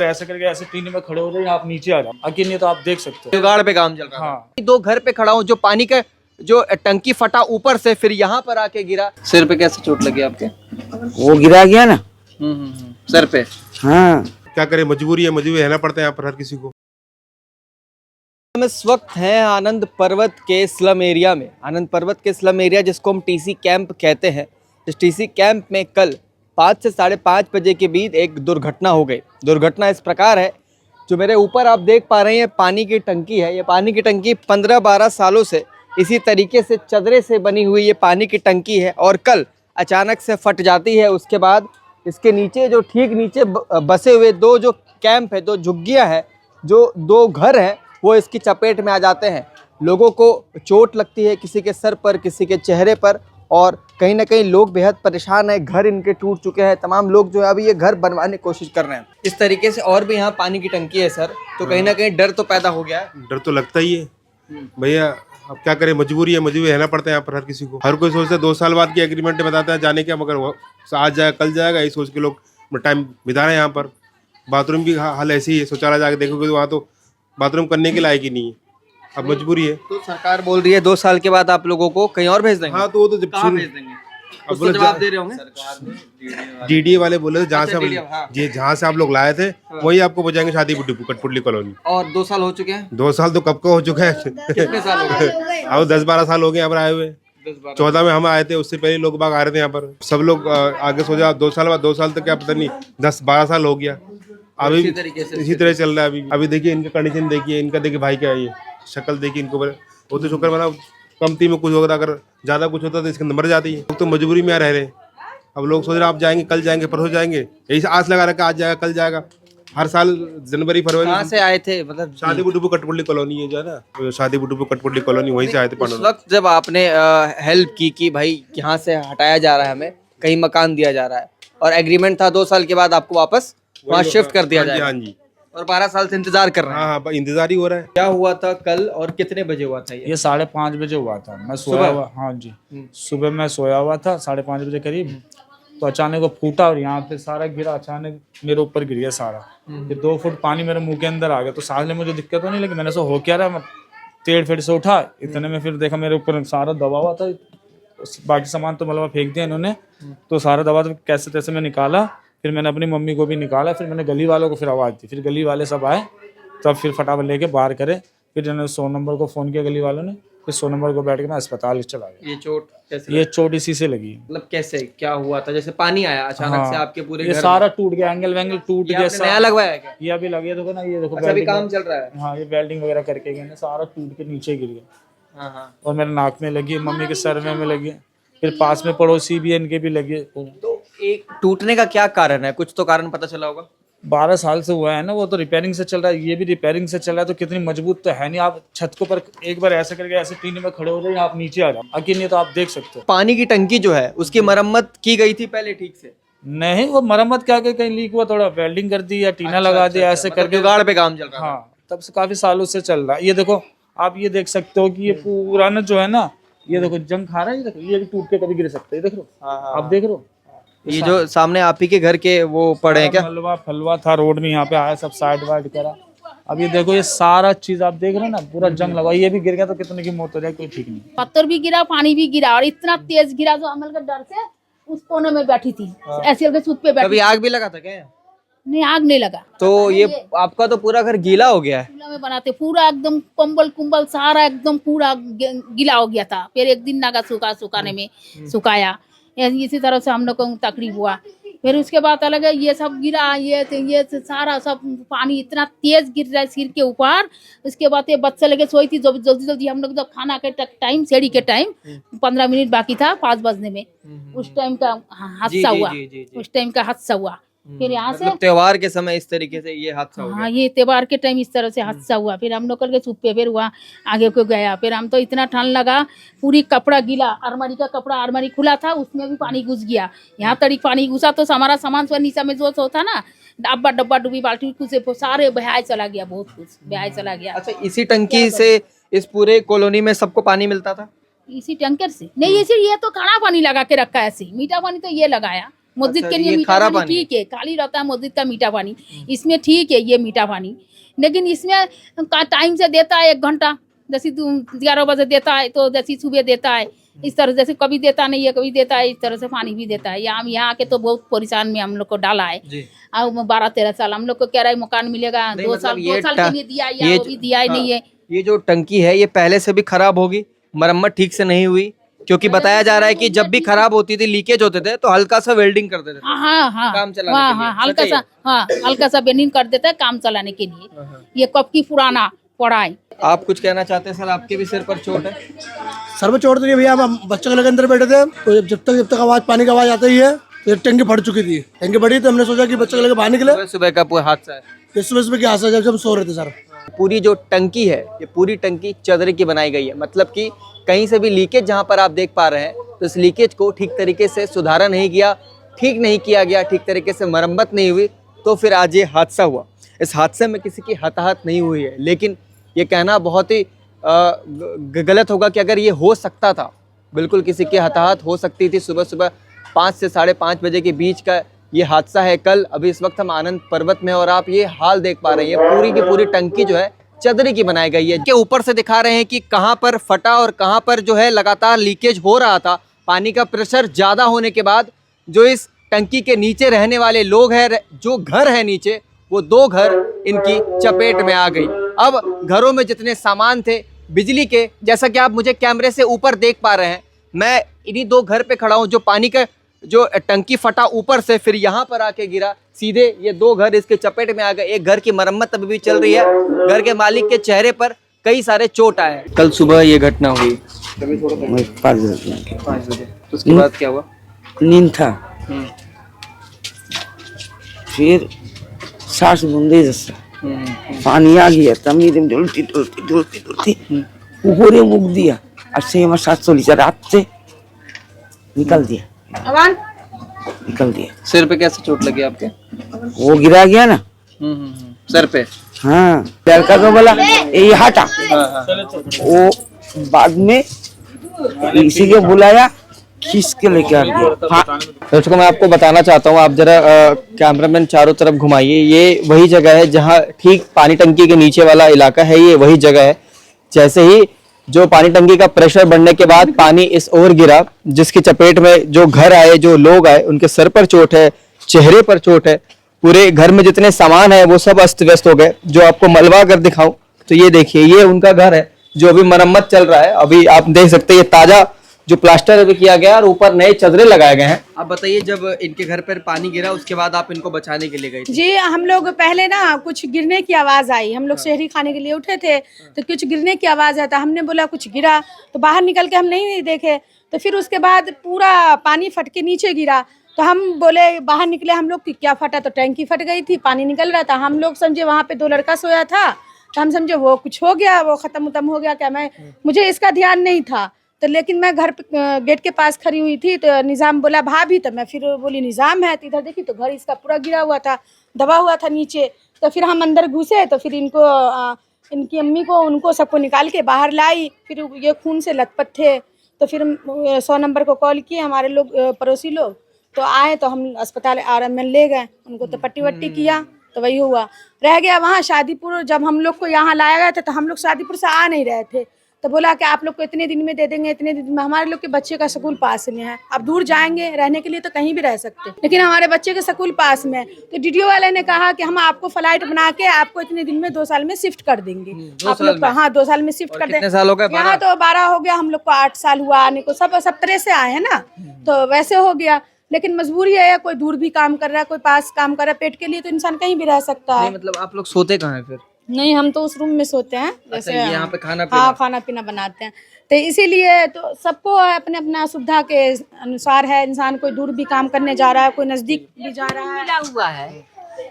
ऐसे करके ऐसे टीने में खड़े हो जाए, आप नीचे आ जाओ, अकेले नहीं तो आप देख सकते हो जुगाड़ पे काम चल रहा हाँ। है। दो घर पे खड़ा हूँ, जो पानी का जो टंकी फटा ऊपर से, फिर यहाँ पर आके गिरा। सिर पे कैसे चोट लगी आपके? वो गिरा गया ना। सर पे। हाँ, क्या करे, मजबूरी है, मजबूरी रहना पड़ता है यहाँ पर हर किसी को। हम इस वक्त हैं आनंद पर्वत के स्लम एरिया में। आनंद पर्वत के स्लम एरिया जिसको हम टीसी कैंप कहते हैं। इस टीसी कैंप में कल 5 से 5:30 बजे के बीच एक दुर्घटना हो गई। दुर्घटना इस प्रकार है, जो मेरे ऊपर आप देख पा रहे हैं पानी की टंकी है। ये पानी की टंकी 15-12 सालों से इसी तरीके से चदरे से बनी हुई ये पानी की टंकी है, और कल अचानक से फट जाती है। उसके बाद इसके नीचे जो ठीक नीचे बसे हुए दो जो कैंप है, दो झुग्गियाँ हैं, जो दो घर हैं, वो इसकी चपेट में आ जाते हैं। लोगों को चोट लगती है, किसी के सर पर, किसी के चेहरे पर, और कहीं ना कहीं लोग बेहद परेशान हैं। घर इनके टूट चुके हैं। तमाम लोग जो है अभी ये घर बनवाने की कोशिश कर रहे हैं। इस तरीके से और भी यहाँ पानी की टंकी है सर, तो कहीं ना कहीं डर तो पैदा हो गया है। डर तो लगता ही है भैया, अब क्या करे, मजबूरी है, मजबूरी रहना पड़ता है यहाँ पर हर किसी को। हर कोई सोचता है 2 साल बाद की एग्रीमेंट बताता है जाने का, मगर वो आज जाएगा कल जाएगा, यही सोच के लोग टाइम बिता रहे हैं यहाँ पर। बाथरूम की हाल ऐसी है, शौचालय जाके देखोगे तो वहाँ तो बाथरूम करने के लायक ही नहीं है। अब मजबूरी है। तो सरकार बोल रही है 2 साल के बाद आप लोगों को कहीं और भेज देंगे। हाँ, तो वो तो जब कहाँ भेज देंगे? उसको जवाब दे रहे होंगे। डीडीए वाले बोले थे जहाँ से हाँ। जहाँ से आप लोग लाए थे वही आपको बजाएंगे शादी कठपुतली कॉलोनी। और 2 साल हो चुके हैं। 2 साल तो कब का हो चुका है। कितने साल हो गए? अब 10-12 साल हो गए यहाँ पर आए हुए। 14 में हम आए थे, उससे पहले लोग बाग आ रहे थे यहाँ पर। सब लोग आगे सोचा 2 साल बाद, 2 साल तक क्या पता नहीं, 10-12 साल हो गया। अभी इसी तरह चल रहा है। अभी देखिए इनका कंडीशन, देखिए इनका, देखिए भाई क्या है, ये शक्ल देखिए इनको। वो तो शुक्र बना कमती में कुछ होगा, अगर ज्यादा कुछ होता तो इसके अंदर मर जाती है। लोग तो मजबूरी में रह रहे हैं। अब लोग सोच रहे आप जाएंगे, कल जाएंगे, परसों जाएंगे, यही आस लगा रखा आज जाएगा कल जाएगा। हर साल जनवरी फरवरी। कहाँ से आए थे? मतलब शादी बुटुपु कठपुतली कॉलोनी है जो है ना, शादी बुटुपु कठपुतली कॉलोनी, वहीं से आए थे। उस वक्त जब आपने हेल्प की कि भाई यहाँ से हटाया जा रहा है, हमें कहीं मकान दिया जा रहा है, और एग्रीमेंट था 2 साल के बाद आपको वापस वहाँ शिफ्ट कर दिया जाएगा। हाँ जी, और 12 साल से इंतजार कर रहे हैं। हाँ, इंतजार ही हो रहा है। क्या हुआ था कल और कितने बजे हुआ था ये 5:30 बजे हुआ था। मैं सोया हुआ, हाँ जी, सुबह मैं सोया हुआ था 5:30 बजे करीब। तो अचानक वो फूटा और यहाँ पे सारा गिरा, अचानक मेरे ऊपर गिर गया सारा। ये 2 फुट पानी मेरे मुंह के अंदर आ गया। तो सांस लेने मुझे दिक्कत तो नहीं लगी, मैंने सो हो क्या रहा, मैं टेढ़ फेढ़ से उठा। इतने में फिर देखा मेरे ऊपर सारा दबा हुआ था। बाकी सामान तो मलबा फेंक दिया इन्होंने, तो सारा दबा तो कैसे तैसे मैं निकाला। फिर मैंने अपनी मम्मी को भी निकाला, फिर मैंने गली वालों को फिर आवाज़ दी, फिर गली वाले सब आए, तब फिर फटाफट लेके बाहर करे। फिर मैंने 100 नंबर को फ़ोन किया गली वालों ने, फिर 100 नंबर को बैठ के मैं अस्पताल चला गया। ये चोट कैसे? ये चोट इसी से लगी। मतलब कैसे, क्या हुआ था? जैसे पानी आया अचानक से आपके पूरे ये घर सारा टूट गया, एंगल वेंगल टूट गया। नया लगवाया क्या? ये अभी लगे, देखो ना, ये देखो अभी काम चल रहा है। हाँ, ये वेल्डिंग वगैरह करके गए, सारा टूट के नीचे गिर गया। हाँ। और मेरे नाक में लगी, मम्मी के सर में लगी, फिर पास में पड़ोसी भी इनके भी लगे। तो एक टूटने का क्या कारण है? कुछ तो कारण पता चला होगा। 12 साल से हुआ है ना, वो तो रिपेयरिंग से चल रहा है, ये भी रिपेयरिंग से चल रहा है। तो कितनी मजबूत तो है नहीं। आप छत के ऊपर एक बार ऐसे करके ऐसे टीने में खड़े हो जाए, आप नीचे आ जाओ, अकेले नहीं तो आप देख सकते हो। पानी की टंकी जो है उसकी मरम्मत की गई थी पहले ठीक से? नहीं, वो मरम्मत क्या, कहीं लीक हुआ, थोड़ा वेल्डिंग कर दी या टीना लगा दिया, ऐसे करके जुगाड़ पे काम चल रहा है। हाँ, तब से काफी सालों से चल रहा है। ये देखो, आप ये देख सकते हो कि ये पूरा ना जो है ना, ये देखो जंग खा रहा है। ये देखो, ये भी टूट के कभी गिर सकता है। ये देख लो, आप देख रहे हो, ये जो सामने आप ही के घर के वो पड़े हैं क्या? मलबा फलवा था रोड में, यहाँ पे आया, सब साइड वाइड करा। अब ये देखो, ये सारा चीज आप देख रहे हो ना, पूरा जंग लगा। ये भी गिर गया तो कितने की मौत हो जाए, कोई ठीक नहीं। पत्थर भी गिरा, पानी भी गिरा, और इतना तेज गिरा जो अमल के डर से उस कोने में बैठी थी, ऐसे करके छत पे बैठी। कभी आग भी लगा था क्या? नहीं, आग नहीं लगा। तो ये आपका तो पूरा घर गीला हो गया है। चूल्हा में बनाते, पूरा एकदम कंबल कुंबल सारा एकदम पूरा गीला हो गया था। फिर एक दिन लगा सुखाने में, सुखाया। इसी तरह से हम लोग को तकलीफ हुआ। फिर उसके बाद अलग ये सब गिरा, ये सारा सब पानी इतना तेज गिर रहा है सिर के ऊपर। उसके बाद ये बच्चे लगे सोई थी, जब जल्दी हम लोग जब खाना के टाइम, सेड़ी के टाइम 15 मिनट बाकी था 5 बजने में, उस टाइम का हादसा हुआ। उस टाइम का हादसा हुआ। फिर यहाँ से त्योहार के समय इस तरीके से ये हादसा हो गया। हाँ, ये त्योहार के टाइम इस तरह से हादसा हुआ। फिर हम लोग करके छुप पे फिर हुआ, आगे को गया। फिर हम तो इतना ठंड लगा, पूरी कपड़ा गीला, अलमारी का कपड़ा, अलमारी खुला था, उसमें भी पानी घुस गया। यहाँ तक पानी घुसा तो हमारा सामान सब नीचे में जो होता ना, डब्बा डुबी बाल्टी कुछ सारे बहाय चला गया, बहुत कुछ बहाय चला गया। अच्छा, इसी टंकी से इस पूरे कॉलोनी में सबको पानी मिलता था? इसी टैंकर से नहीं, इसी ये तो खारा पानी लगा के रखा है, ऐसे मीठा पानी तो ये लगाया। मस्जिद के ये लिए मीठा खारा पानी पानी ठीक है, खाली रहता है मस्जिद का मीठा पानी, इसमें ठीक है ये मीठा पानी। लेकिन इसमें टाइम से देता है 1 घंटा, जैसे 11 बजे देता है तो जैसे सुबह देता है, इस तरह जैसे कभी देता नहीं है कभी देता है, इस तरह से पानी भी देता है। यहाँ के तो बहुत परेशान में हम लोग को डाला है। अब 12-13 साल हम लोग को कह रहा है मकान मिलेगा, 2 साल के लिए दिया या वो भी दिया ही नहीं है। ये जो टंकी है ये पहले से भी खराब होगी, मरम्मत ठीक से नहीं हुई, क्योंकि बताया जा रहा है कि जब भी खराब होती थी, लीकेज होते थे तो हल्का सा वेल्डिंग कर देते थे हाँ काम चलाने के लिए। हल्का सा बेनिंग कर देता है काम चलाने के लिए। ये कब की पुराना पड़ा है। आप कुछ कहना चाहते हैं सर? आपके भी सिर पर चोट है? सर में चोट तो नहीं भैया, हम बच्चों के लगे अंदर बैठे थे तो जब तक आवाज पानी की आवाज आती है तो एक टंकी फट चुकी थी। टंकी फटी तो हमने सोचा कि बच्चों के लगे बाहर निकले। सुबह का पूरा हादसा है, ये सुबह की हादसा जब हम सो रहे थे सर। पूरी जो टंकी है ये पूरी टंकी चदरे की बनाई गई है, मतलब कि कहीं से भी लीकेज जहां पर आप देख पा रहे हैं तो इस लीकेज को ठीक तरीके से सुधारा नहीं गया, ठीक नहीं किया गया, ठीक तरीके से मरम्मत नहीं हुई, तो फिर आज ये हादसा हुआ। इस हादसे में किसी की हताहत नहीं हुई है, लेकिन ये कहना बहुत ही गलत होगा कि अगर ये हो सकता था, बिल्कुल किसी की हताहत हो सकती थी। सुबह सुबह 5 से 5:30 बजे के बीच का ये हादसा है कल। अभी इस वक्त हम आनंद पर्वत में और आप ये हाल देख पा रहे हैं, पूरी की पूरी टंकी जो है चदरे की बनाई गई है। के ऊपर से दिखा रहे हैं कि कहाँ पर फटा और कहाँ पर जो है लगातार लीकेज हो रहा था। पानी का प्रेशर ज़्यादा होने के बाद जो इस टंकी के नीचे रहने वाले लोग हैं, जो घर है नीचे, वो 2 घर इनकी चपेट में आ गई। अब घरों में जितने सामान थे बिजली के, जैसा कि आप मुझे कैमरे से ऊपर देख पा रहे हैं, मैं इन्हीं 2 घर पे खड़ा हूँ। जो पानी का जो टंकी फटा ऊपर से फिर यहाँ पर आके गिरा, सीधे ये 2 घर इसके चपेट में आ गए। एक घर की मरम्मत अभी भी चल रही है। घर के मालिक के चेहरे पर कई सारे चोट आए। कल सुबह ये घटना हुई 5 बजे। उसके बाद क्या हुआ? नींद था, फिर सांस बूंदे जैसा पानी आ गया, तब एकदम डुलती ऊपर मुख दिया, अच्छे हमारे 700 लीटर रात से निकल दिया। सिर पे कैसे चोट लगी आपके? वो गिरा गया ना सर पे। हाँ, लड़का को बोला ये हटा, वो बाद में इसी के बुलाया, खींच के लेके आ गया। हाँ। दर्शकों मैं आपको बताना चाहता हूँ, आप जरा कैमरामैन चारों तरफ घुमाइए। ये वही जगह है जहाँ ठीक पानी टंकी के नीचे वाला इलाका है, ये वही जगह है। जैसे ही जो पानी टंकी का प्रेशर बढ़ने के बाद पानी इस ओर गिरा, जिसकी चपेट में जो घर आए, जो लोग आए, उनके सर पर चोट है, चेहरे पर चोट है, पूरे घर में जितने सामान है वो सब अस्त व्यस्त हो गए। जो आपको मलबा कर दिखाऊं तो ये देखिए, ये उनका घर है जो अभी मरम्मत चल रहा है। अभी आप देख सकते हैं ये ताजा जो प्लास्टर अभी किया गया और ऊपर नए चदरे लगाए गए हैं। आप बताइए, जब इनके घर पर पानी गिरा उसके बाद आप इनको बचाने के लिए गए थे? जी, हम लोग पहले ना कुछ गिरने की आवाज आई, हम लोग शहरी खाने के लिए उठे थे तो कुछ गिरने की आवाज आई, तो हमने बोला कुछ गिरा, तो बाहर निकल के हम नहीं देखे। तो फिर उसके बाद पूरा पानी फट के नीचे गिरा, तो हम बोले बाहर निकले हम लोग कि क्या फटा, तो टैंकी फट गई थी, पानी निकल रहा था। हम लोग समझे वहाँ पे 2 लड़का सोया था, तो हम समझे वो कुछ हो गया, वो खत्म हो गया क्या, मुझे इसका ध्यान नहीं था। तो लेकिन मैं घर पे गेट के पास खड़ी हुई थी तो निज़ाम बोला भाभी, तो मैं फिर बोली निज़ाम है, तो इधर देखी तो घर इसका पूरा गिरा हुआ था, दबा हुआ था नीचे। तो फिर हम अंदर घुसे, तो फिर इनको इनकी अम्मी को उनको सबको निकाल के बाहर लाई। फिर ये खून से लथपथ थे, तो फिर 100 नंबर को कॉल किए हमारे लोग, पड़ोसी लोग, तो आए तो हम अस्पताल आराम में ले गए उनको, तो पट्टी वट्टी किया, तो वही हुआ। रह गया वहाँ शादीपुर, जब हम लोग को यहाँ लाया गया था तो हम लोग शादीपुर से आ नहीं रहे थे, तो बोला कि आप लोग को इतने दिन में दे देंगे, इतने दिन में। हमारे लोग के बच्चे का स्कूल पास में है, अब दूर जाएंगे रहने के लिए तो कहीं भी रह सकते, लेकिन हमारे बच्चे के स्कूल पास में है। तो डीडीओ वाले ने कहा कि हम आपको फ्लाइट बना के आपको इतने दिन में 2 साल में शिफ्ट कर देंगे। आप लोग हाँ 2 साल में शिफ्ट कर देंगे। कितने साल हो गए? यहाँ तो 12 हो गया, हम लोग को 8 साल हुआ आने को, सब तरह से आए हैं ना, तो वैसे हो गया। लेकिन मजबूरी है, कोई दूर भी काम कर रहा है, कोई पास काम कर रहा है, पेट के लिए तो इंसान कहीं भी रह सकता है। मतलब आप लोग सोते कहाँ हैं फिर? नहीं, हम तो उस रूम में सोते हैं, जैसे यहाँ पे खाना पीना? हाँ, खाना पीना बनाते हैं, तो इसीलिए तो सबको अपने अपना सुविधा के अनुसार है। इंसान कोई दूर भी काम करने जा रहा है, कोई नजदीक भी जा रहा है। मिला हुआ है,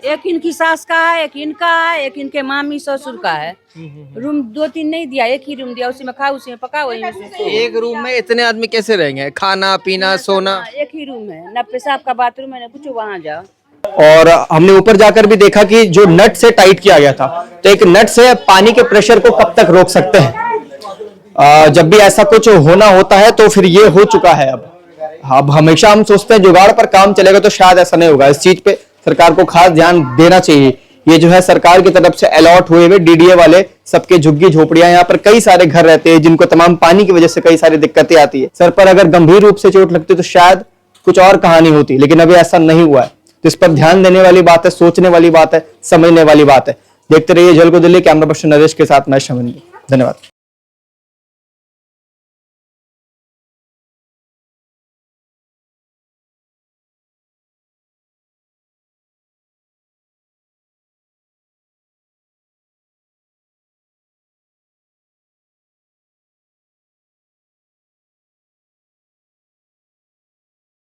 एक इनकी सास का है, एक इनका है, एक इनके मामी ससुर का है। रूम 2-3 नहीं दिया, एक ही रूम दिया, उसी में खा, उसी में पका, वही में सो। एक रूम में इतने आदमी कैसे रहेंगे? खाना पीना सोना? एक ही रूम है, न पेशाब का बाथरूम है, न कुछ, वहाँ जाओ। और हमने ऊपर जाकर भी देखा कि जो नट से टाइट किया गया था, तो एक नट से पानी के प्रेशर को कब तक रोक सकते हैं? जब भी ऐसा कुछ होना होता है तो फिर ये हो चुका है अब। अब हमेशा हम सोचते हैं जुगाड़ पर काम चलेगा, तो शायद ऐसा नहीं होगा। इस चीज पे सरकार को खास ध्यान देना चाहिए। ये जो है सरकार की तरफ से अलॉट हुए हुए डीडीए वाले सबके झुग्गी झोपड़ियां, यहाँ पर कई सारे घर रहते हैं जिनको तमाम पानी की वजह से कई सारी दिक्कतें आती है। सर पर अगर गंभीर रूप से चोट लगती तो शायद कुछ और कहानी होती, लेकिन अभी ऐसा नहीं हुआ है। तो इस पर ध्यान देने वाली बात है, सोचने वाली बात है, समझने वाली बात है। देखते रहिए जल को दिल्ली। कैमरा पर्सन नरेश के साथ मैं शमन। धन्यवाद।